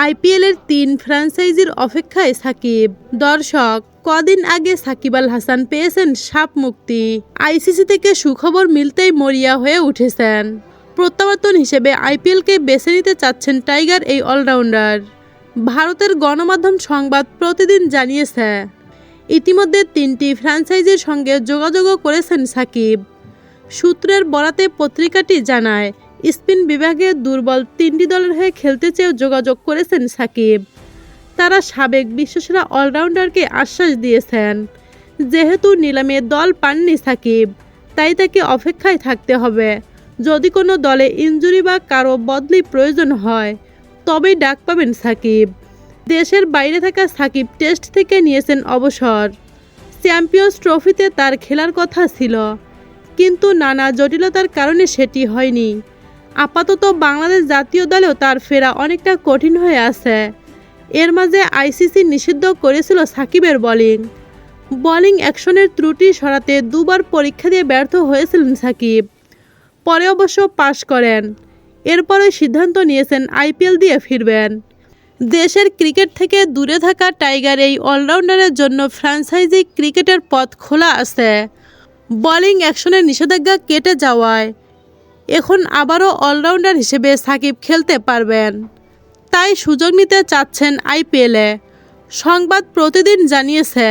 আইপিএলের ৩ ফ্র্যাঞ্চাইজির অপেক্ষায় সাকিব। দর্শক, কদিন আগে সাকিব আল হাসান পেয়েছেন সাপ মুক্তি। আইসিসি থেকে সুখবর মিলতেই মরিয়া হয়ে উঠেছেন। প্রত্যাবর্তন হিসেবে আইপিএলকে বেছে নিতে চাচ্ছেন টাইগার এই অলরাউন্ডার। ভারতের গণমাধ্যম সংবাদ প্রতিদিন জানিয়েছে, ইতিমধ্যে ৩টি ফ্র্যাঞ্চাইজির সঙ্গে যোগাযোগও করেছেন সাকিব। সূত্রের বরাতে পত্রিকাটি জানায়, স্পিন বিভাগে দুর্বল ৩টি দলের হয়ে খেলতে চেয়েও যোগাযোগ করেছেন সাকিব। তারা সাবেক বিশ্বসেরা অলরাউন্ডারকে আশ্বাস দিয়েছেন, যেহেতু নিলামে দল পাননি সাকিব, তাই তাকে অপেক্ষায় থাকতে হবে। যদি কোনো দলে ইনজুরি বা কারো বদলি প্রয়োজন হয়, তবেই ডাক পাবেন সাকিব। দেশের বাইরে থাকা সাকিব টেস্ট থেকে নিয়েছেন অবসর। চ্যাম্পিয়ন্স ট্রফিতে তার খেলার কথা ছিল, কিন্তু নানা জটিলতার কারণে সেটি হয়নি। আপাতত বাংলাদেশ জাতীয় দলেও তার ফেরা অনেকটা কঠিন হয়ে আছে। এর মাঝে আইসিসি নিষিদ্ধ করেছিল সাকিবের বোলিং অ্যাকশনের ত্রুটি সরাতে দুবার পরীক্ষা দিয়ে ব্যর্থ হয়েছিলেন সাকিব। পরে অবশ্য পাশ করেন। এরপরই সিদ্ধান্ত নিয়েছেন আইপিএল দিয়ে ফিরবেন। দেশের ক্রিকেট থেকে দূরে থাকা টাইগার এই অলরাউন্ডারের জন্য ফ্র্যাঞ্চাইজি ক্রিকেটের পথ খোলা আছে। বোলিং অ্যাকশনের নিষেধাজ্ঞা কেটে যাওয়ায় এখন আবারও অলরাউন্ডার হিসেবে সাকিব খেলতে পারবেন। তাই সুযোগ নিতে চাচ্ছেন আইপিএলে। সংবাদ প্রতিদিন জানিয়েছে,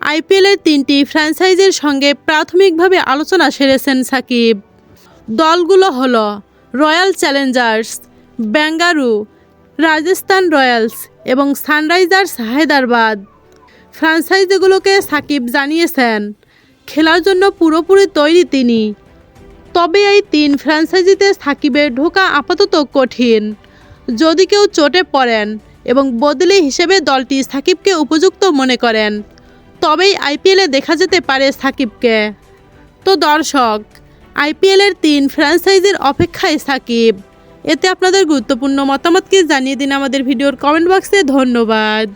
আইপিএলের ৩টি ফ্র্যাঞ্চাইজির সঙ্গে প্রাথমিকভাবে আলোচনা সেরেছেন সাকিব। দলগুলো হলো royal Challengers Bengaluru, Rajasthan Royals এবং সানরাইজার্স হায়দ্রাবাদ। ফ্র্যাঞ্চাইজিগুলোকে সাকিব জানিয়েছেন, খেলার জন্য পুরোপুরি তৈরি তিনি। তবে এই ৩ ফ্র্যাঞ্চাইজিতে সাকিবের ঢোকা আপাতত কঠিন। যদি কেউ চোটে পড়েন এবং বদলি হিসেবে দলটি সাকিবকে উপযুক্ত মনে করেন, তবেই আইপিএলে দেখা যেতে পারে সাকিবকে। তো দর্শক, আইপিএলের ৩ ফ্র্যাঞ্চাইজির অপেক্ষায় সাকিব। এতে আপনাদের গুরুত্বপূর্ণ মতামতকে জানিয়ে দিন আমাদের ভিডিওর কমেন্ট বক্সে। ধন্যবাদ।